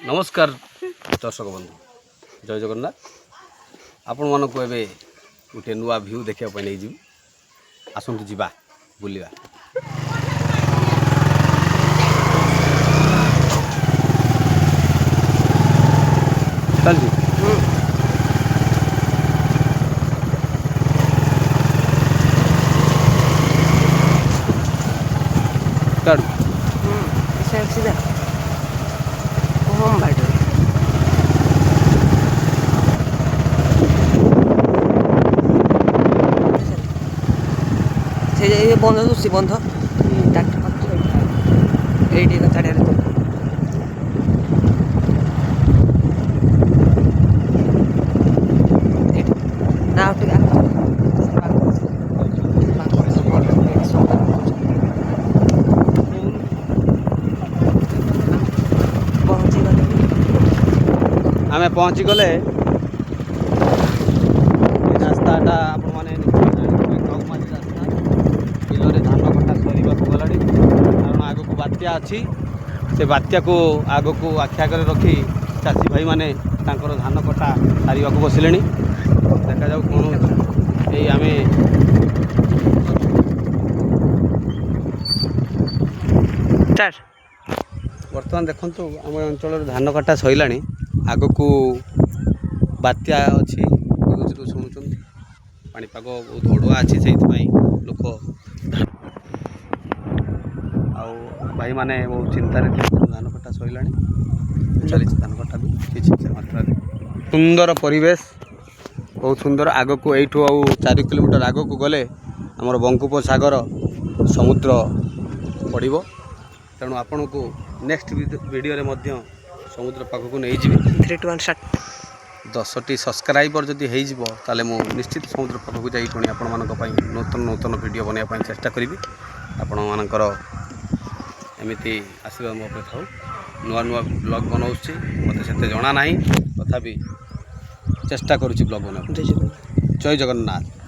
नमस्कार दर्शक बंधु जय जगन्नाथ आपण मानक एबे गोटे नुआ व्यू देखा नहीं जी आसतु जीवा बुलिया चल जी चल सीधा होम बैठो से ये बंध दुसी बंध डाक्टर एटी चाड़े ना आमे पहुँची गले रास्ताटा आपने गौमारी रास्ता बिलरे धान कटा सरिबा गला कारण आग को बात्या अच्छी से बात्या को आग को आख्या कर रखी चाषी भाई माने तांकर धान कटा सारिबा को बसिले देखा जाऊ कौन ये आमे बर्तमान देखु आम अंचल धान कटा सैला आग को बात्या अच्छी शुणुं पापाग बहुत अड़ुआ अच्छी से लोक भाई माने बहुत चिंतार धान कटा सैला चली धान कटा भी किसी मात्रा सुंदर परिवेश बहुत सुंदर आग को यू 4 किलोमीटर आग को गले आमर बंगोपसागर समुद्र पड़ो तेणु आपण को नेक्स्ट वीडियो रे मध्य समुद्र पाखक नहीं जी 3 2 1 स्टार्ट 10टी सब्सक्राइबर जदि हो ताले मु निश्चित समुद्र पाखक जाई पुणी आपण मानक पई नूतन नूतन वीडियो बनया पई चेष्टा करी आपण मानकर एमिति आशीर्वाद मो पे थाउ नुआ नुआ ब्लॉग बनाऊँगी मत से जना ना तथापि चेष्टा करुच्ची ब्लॉग बना जय जगन्नाथ।